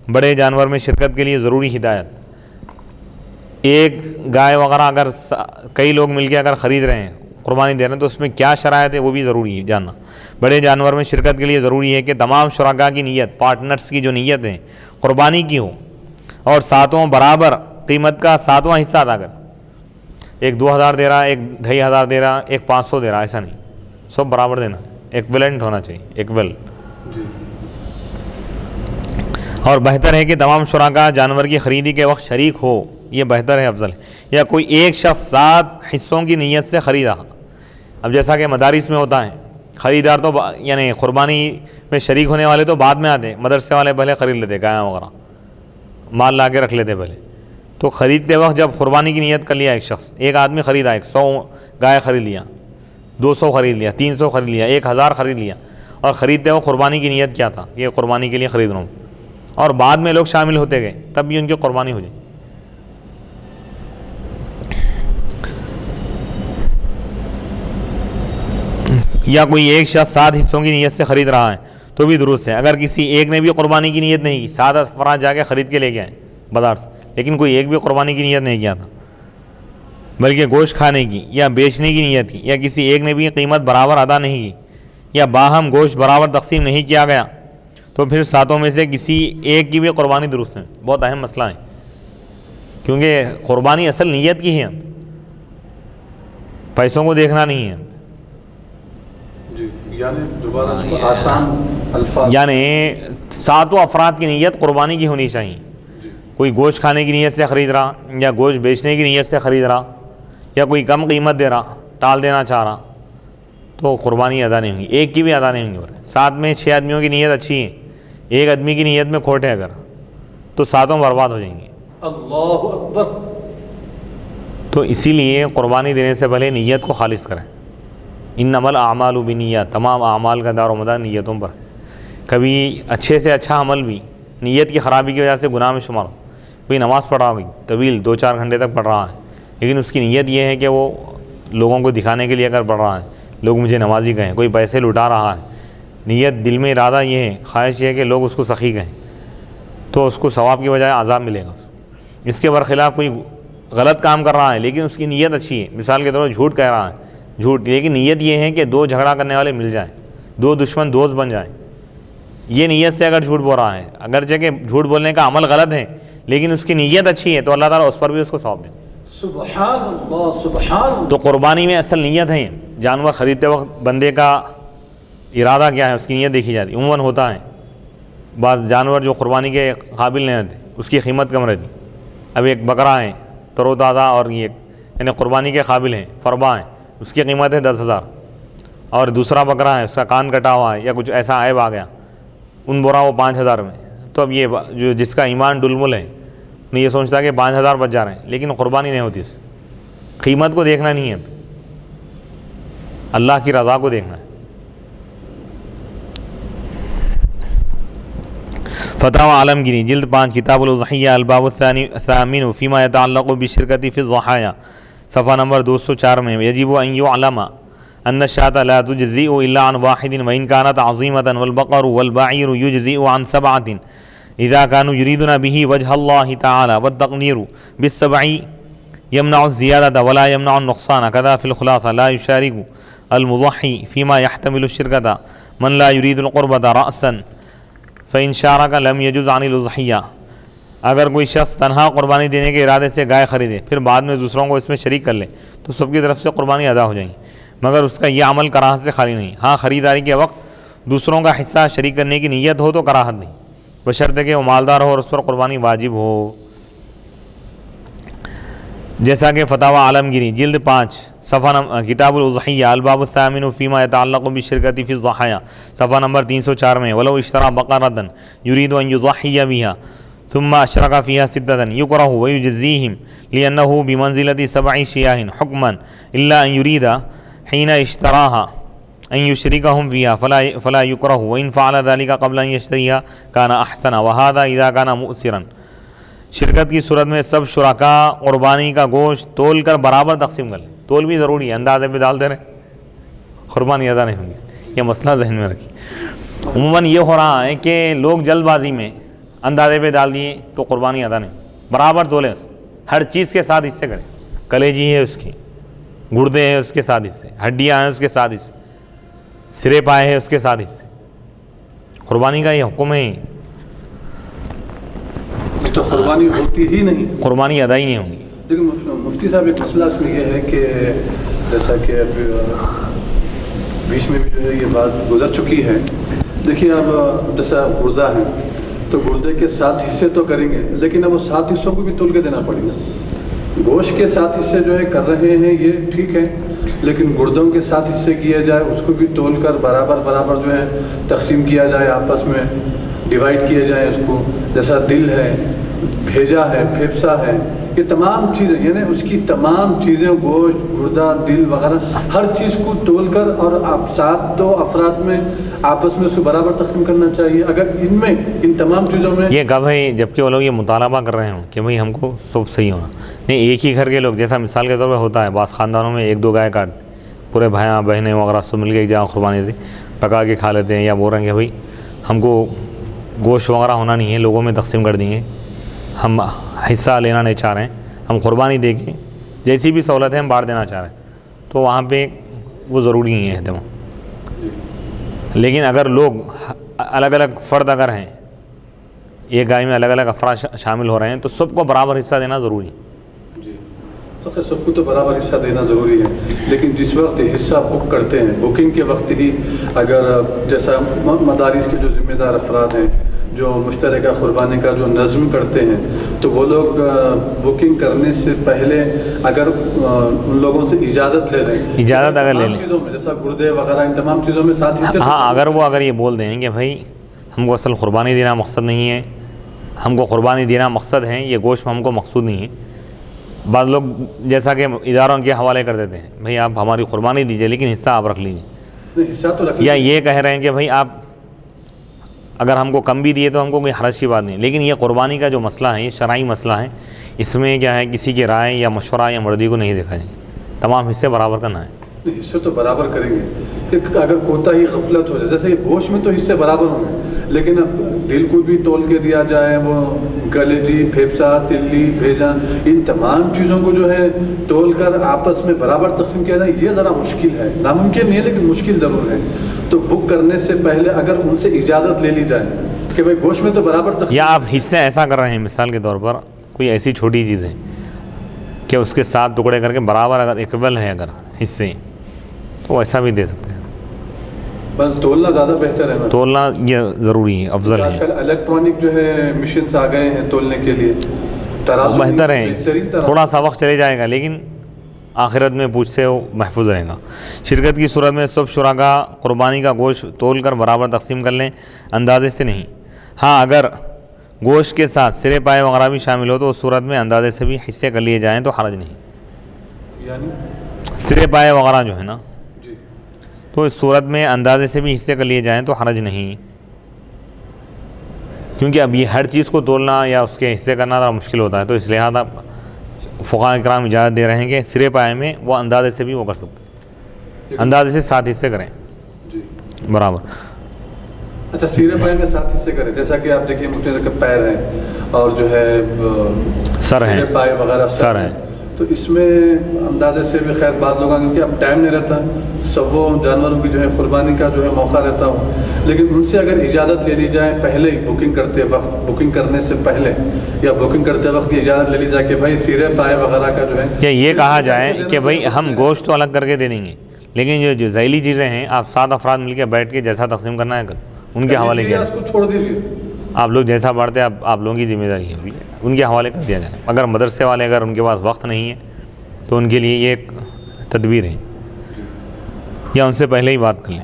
بڑے جانور میں شرکت کے لیے ضروری ہدایت. ایک گائے وغیرہ اگر کئی لوگ مل کے اگر خرید رہے ہیں قربانی دے رہے ہیں تو اس میں کیا شرائط ہے وہ بھی ضروری ہے جاننا. بڑے جانور میں شرکت کے لیے ضروری ہے کہ تمام شرکاء کی نیت، پارٹنرز کی جو نیت ہے قربانی کی ہو، اور ساتوں برابر قیمت کا ساتواں حصہ ادا کر. ایک 2000 دے رہا، ایک 2500 دے رہا، ایک 500 دے رہا، ایسا نہیں، سب برابر دینا ہے. ایکویلنٹ ہونا چاہیے، ایکویل. اور بہتر ہے کہ تمام شرکاء جانور کی خریدی کے وقت شریک ہو، یہ بہتر ہے، افضل ہے. یا کوئی ایک شخص 7 حصوں کی نیت سے خریدا. اب جیسا کہ مدارس میں ہوتا ہے، خریدار تو یعنی قربانی میں شریک ہونے والے تو بعد میں آتے ہیں، مدرسے والے پہلے خرید لیتے گائے وغیرہ، مال لا کے رکھ لیتے پہلے. تو خریدتے وقت جب قربانی کی نیت کر لیا ایک شخص، ایک آدمی خریدا، 100 گائے خرید لیا، 200 خرید لیا، 300 خرید لیا، 1000 خرید لیا، اور خریدتے وقت قربانی کی نیت کیا تھا؟ یہ قربانی کے لیے خرید رہا ہوں، اور بعد میں لوگ شامل ہوتے گئے، تب بھی ان کی قربانی ہو جائے. یا کوئی ایک شخص 7 حصوں کی نیت سے خرید رہا ہے تو بھی درست ہے. اگر کسی ایک نے بھی قربانی کی نیت نہیں کی، 7 افراد جا کے خرید کے لے گئے بازار سے، لیکن کوئی ایک بھی قربانی کی نیت نہیں کیا تھا، بلکہ گوشت کھانے کی یا بیچنے کی نیت کی، یا کسی ایک نے بھی قیمت برابر ادا نہیں کی، یا باہم گوشت برابر تقسیم نہیں کیا گیا، تو پھر 7 میں سے کسی ایک کی بھی قربانی درست ہے. بہت اہم مسئلہ ہے، کیونکہ قربانی اصل نیت کی ہے، پیسوں کو دیکھنا نہیں ہے. یعنی 7 افراد کی نیت قربانی کی ہونی چاہیے. کوئی گوشت کھانے کی نیت سے خرید رہا، یا گوشت بیچنے کی نیت سے خرید رہا، یا کوئی کم قیمت دے رہا، ٹال دینا چاہ رہا، تو قربانی ادا نہیں ہوگی، ایک کی بھی ادا نہیں ہوگی. 7 میں 6 آدمیوں کی نیت اچھی ہے، ایک آدمی کی نیت میں کھوٹ ہے اگر، تو 7 برباد ہو جائیں گے. اللہ اکبر. تو اسی لیے قربانی دینے سے پہلے نیت کو خالص کریں. انما الاعمال بالنیات، تمام اعمال کا دار و مدار نیتوں پر. کبھی اچھے سے اچھا عمل بھی نیت کی خرابی کی وجہ سے گناہ میں شمار ہو. کوئی نماز پڑھ رہا ہوگی طویل 2-4 گھنٹے تک پڑھ رہا ہے، لیکن اس کی نیت یہ ہے کہ وہ لوگوں کو دکھانے کے لیے اگر پڑھ رہا ہے، لوگ مجھے نمازی کہیں. کوئی پیسے لٹا رہا ہے، نیت دل میں ارادہ یہ ہے، خواہش یہ ہے کہ لوگ اس کو سخی کہیں، تو اس کو ثواب کی بجائے عذاب ملے گا. اس کے برخلاف کوئی غلط کام کر رہا ہے لیکن اس کی نیت اچھی ہے، مثال کے طور پر جھوٹ کہہ رہا ہے، جھوٹ، لیکن نیت یہ ہے کہ 2 جھگڑا کرنے والے مل جائیں، 2 دشمن دوست بن جائیں، یہ نیت سے اگر جھوٹ بول رہا ہے، اگرچہ کہ جھوٹ بولنے کا عمل غلط ہے لیکن اس کی نیت اچھی ہے، تو اللہ تعالیٰ اس پر بھی اس کو ثواب دے. سبحان اللہ سبحان اللہ. تو قربانی میں اصل نیت ہے. جانور خریدتے وقت بندے کا ارادہ کیا ہے، اس کی نیت دیکھی جاتی. عموماً ہوتا ہے بعض جانور جو قربانی کے قابل نہیں ہوتے، اس کی قیمت کم رہتی. اب ایک بکرا ہے تر و تازہ اور یہ یعنی قربانی کے قابل ہے، فربا ہے، اس کی قیمت ہے 10,000، اور دوسرا بکرا ہے اس کا کان کٹا ہوا ہے یا کچھ ایسا عیب آ گیا، ان بورا وہ 5,000 میں. تو اب یہ جو جس کا ایمان ڈلمل ہے میں یہ سوچتا ہے کہ 5,000 بچ جا رہے ہیں، لیکن قربانی نہیں ہوتی. اس قیمت کو دیکھنا نہیں ہے، اللہ کی رضا کو دیکھنا ہے. فتاوی عالمگیری جلد 5 کتاب الاضحیہ الباب الثامن فیما یتعلق بالشرکۃ فی الضحایا، صفحہ نمبر 204 میں یجب ان یعلم ان الشاة لا تجزئ الا عن واحد وان كانت عظیمة والبقر والبعیر یجزئ عن 7 اذا كانوا يريدون به وجه الله تعالى والتقدير بالسبع يمنع الزيادة ولا يمنع النقصان. كذا في الخلاصة لا يشارك المضحي فيما يحتمل الشركة من لا يريد القربة رأسا فإن شارك لم يجوز عن الأضحية. اگر کوئی شخص تنہا قربانی دینے کے ارادے سے گائے خریدے پھر بعد میں دوسروں کو اس میں شریک کر لے تو سب کی طرف سے قربانی ادا ہو جائیں گی، مگر اس کا یہ عمل کراہت سے خالی نہیں. ہاں خریداری کے وقت دوسروں کا حصہ شریک کرنے کی نیت ہو تو کراہت نہیں، بشرطے کہ وہ مالدار ہو اور اس پر قربانی واجب ہو. جیسا کہ فتاوی عالمگیری جلد 5 صفحہ کتاب الاضحیہ الباب الثامن فیما یتعلق بالشرکۃ فی الضحایا، صفحہ نمبر 304 میں ولو اشترى بقرة يريد ان يضحي بها ثم اشرك فيها 6 يكره ويجزيهم لأنه بمنزلة 7 شياه حكما الا ان يريد حين اشتراها ان يشركهم فيها فلا يكره وان فعل ذلك قبل ان يشتريها كان احسن وهذا اذا كان مؤثرا. شرکت کی صورت میں سب شرکاء قربانی کا گوشت تول کر برابر تقسیم کر لیں. تول بھی ضروری ہے، اندازے پہ ڈال دے رہے قربانی ادا نہیں ہوگی. یہ مسئلہ ذہن میں رکھیے. عموماً یہ ہو رہا ہے کہ لوگ جلد بازی میں اندازے پہ ڈال دیے تو قربانی ادا نہیں. برابر تولے, ہر چیز کے ساتھ حصے کریں. کلیجی ہے اس کی, گردے ہیں اس کے ساتھ حصے, ہڈیاں ہیں اس کے ساتھ حصے, سرے پائے ہیں اس کے ساتھ حصے. قربانی کا یہ حکم ہے, تو قربانی ہوتی ہی نہیں, قربانی ادا ہی نہیں ہوگی. لیکن مفتی صاحب ایک مسئلہ اس میں یہ ہے کہ جیسا کہ بیچ میں بھی جو ہے یہ بات گزر چکی ہے. دیکھیے اب جیسا گردہ ہے تو گردے کے 7 حصے تو کریں گے, لیکن اب وہ 7 حصوں کو بھی تول کے دینا پڑے گا. گوشت کے 7 حصے جو ہے کر رہے ہیں یہ ٹھیک ہے, لیکن گردوں کے 7 حصے کیے جائے, اس کو بھی تول کر برابر جو ہے تقسیم کیا جائے, آپس میں ڈیوائڈ کیے جائیں اس کو. جیسا دل ہے, بھیجا ہے, پھیپسا ہے, یہ تمام چیزیں, یعنی اس کی تمام چیزیں, گوشت, گردہ, دل وغیرہ ہر چیز کو تول کر اور آپ 7 افراد میں آپس میں اس کو برابر تقسیم کرنا چاہیے. اگر ان تمام چیزوں میں یہ کب ہے جب کہ وہ لوگ یہ مطالبہ کر رہے ہوں کہ بھئی ہم کو سب صحیح ہونا نہیں. ایک ہی گھر کے لوگ, جیسا مثال کے طور پہ ہوتا ہے بعض خاندانوں میں 1-2 گائے کاٹ پورے بھائیاں بہنیں وغیرہ سب مل کے ایک جگہ قربانی دے پکا کے کھا لیتے ہیں, یا بول رہے ہیں کہ بھئی ہم کو گوشت وغیرہ ہونا نہیں ہے, لوگوں میں تقسیم کر دیں گے, ہم حصہ لینا نہیں چاہ رہے ہیں, ہم قربانی دے کے جیسی بھی سہولت ہے ہم بانٹ دینا چاہ رہے ہیں. تو وہاں پہ وہ ضروری نہیں ہے اہتمام. لیکن اگر لوگ الگ الگ فرد اگر ہیں, ایک گائے میں الگ الگ افراد شامل ہو رہے ہیں, تو سب کو برابر حصہ دینا ضروری ہے. تو سب کو تو برابر حصہ دینا ضروری ہے, لیکن جس وقت حصہ بک کرتے ہیں, بکنگ کے وقت ہی اگر جیسا مدارس کے جو ذمہ دار افراد ہیں جو مشترکہ قربانی کا جو نظم کرتے ہیں, تو وہ لوگ بکنگ کرنے سے پہلے اگر ان لوگوں سے اجازت لے لیں, اجازت اگر لے لیں چیزوں میں جیسا گردے وغیرہ ان تمام چیزوں میں 7 حصے, ہاں اگر یہ بول دیں کہ بھائی ہم کو اصل قربانی دینا مقصد نہیں ہے, ہم کو قربانی دینا مقصد ہے, یہ گوشت ہم کو مقصود نہیں ہے. بعض لوگ جیسا کہ اداروں کے حوالے کر دیتے ہیں, بھئی آپ ہماری قربانی دیجئے لیکن حصہ آپ رکھ لیجیے, حصہ تو رکھ یا یہ کہہ رہے ہیں کہ بھئی آپ اگر ہم کو کم بھی دیے تو ہم کو کوئی حرج کی بات نہیں. لیکن یہ قربانی کا جو مسئلہ ہے, یہ شرعی مسئلہ ہے, اس میں کیا ہے کسی کی رائے یا مشورہ یا مرضی کو نہیں دیکھا جائے, تمام حصے برابر کرنا ہے. حصے تو برابر کریں گے, کہ اگر کوتاہی غفلت ہو جائے, جیسے یہ گوشت میں تو حصے برابر ہوں گے, لیکن اب دل کو بھی تول کے دیا جائے, وہ کلیجی, پھیپسا, تلی, بھیجا, ان تمام چیزوں کو جو ہے تول کر آپس میں برابر تقسیم کیا جائے, یہ ذرا مشکل ہے. ناممکن نہیں ہے لیکن مشکل ضرور ہے. تو بک کرنے سے پہلے اگر ان سے اجازت لے لی جائے کہ بھائی گوشت میں تو برابر تقسیم, یا آپ حصے ایسا کر رہے ہیں, مثال کے طور پر کوئی ایسی چھوٹی چیز ہے کہ اس کے 7 ٹکڑے کر کے برابر اگر اکول ہے اگر حصے, تو ایسا بھی دے سکتے ہیں. بس تولنا زیادہ بہتر ہے نا, تولنا یہ ضروری ہے, افضل آج ہے, کل الیکٹرانک جو ہے مشینس آ گئے ہیں تولنے کے لیے, ترازو بہتر ہے. بہترین ترازو. تھوڑا سا وقت چلے جائے گا لیکن آخرت میں پوچھ سے وہ محفوظ رہے گا. شرکت کی صورت میں سب شرکا قربانی کا گوشت تول کر برابر تقسیم کر لیں, اندازے سے نہیں. ہاں اگر گوشت کے ساتھ سرے پائے وغیرہ بھی شامل ہو تو اس صورت میں اندازے سے بھی حصے کر لیے جائیں تو حرج نہیں. یعنی سرے پائے وغیرہ جو ہے نا, جی, تو اس صورت میں اندازے سے بھی حصے کر لیے جائیں تو حرج نہیں, کیونکہ اب یہ ہر چیز کو تولنا یا اس کے حصے کرنا ذرا مشکل ہوتا ہے. تو اس لحاظ فقہاء کرام اجازت دے رہے ہیں کہ سرے پائے میں وہ اندازے سے بھی وہ کر سکتے ہیں, اندازے سے 7 حصے کریں جی. برابر. اچھا, سیرے پائے میں 7 حصے کریں, جیسا کہ آپ دیکھیے مختلف پیر ہیں اور جو ہے سر ہیں, سیرے پائے وغیرہ سر ہیں, تو اس میں اندازے سے بھی خیر بعض لوگوں کیونکہ اب ٹائم نہیں رہتا, سبوں جانوروں کی جو ہے قربانی کا جو ہے موقع رہتا ہوں, لیکن ان سے اگر اجازت لے لی جائے پہلے ہی بکنگ کرتے وقت, بکنگ کرنے سے پہلے یا بکنگ کرتے وقت اجازت لے لی جائے کہ بھائی سیرے پائے وغیرہ کا جو ہے, یا یہ کہا جائے کہ بھئی ہم گوشت تو الگ کر کے دے دیں گے, لیکن جو ذیلی چیزیں ہیں آپ 7 افراد مل کے بیٹھ کے جیسا تقسیم کرنا ہے ان کے حوالے کیا اس کو چھوڑ دیجیے, آپ لوگ جیسا بانٹتے ہیں آپ لوگوں کی ذمہ داری ہے, ان کے حوالے کر دیا جائے. اگر مدرسے والے اگر ان کے پاس وقت نہیں ہے تو ان کے لیے یہ ایک تدبیر ہے, یا ان سے پہلے ہی بات کر لیں.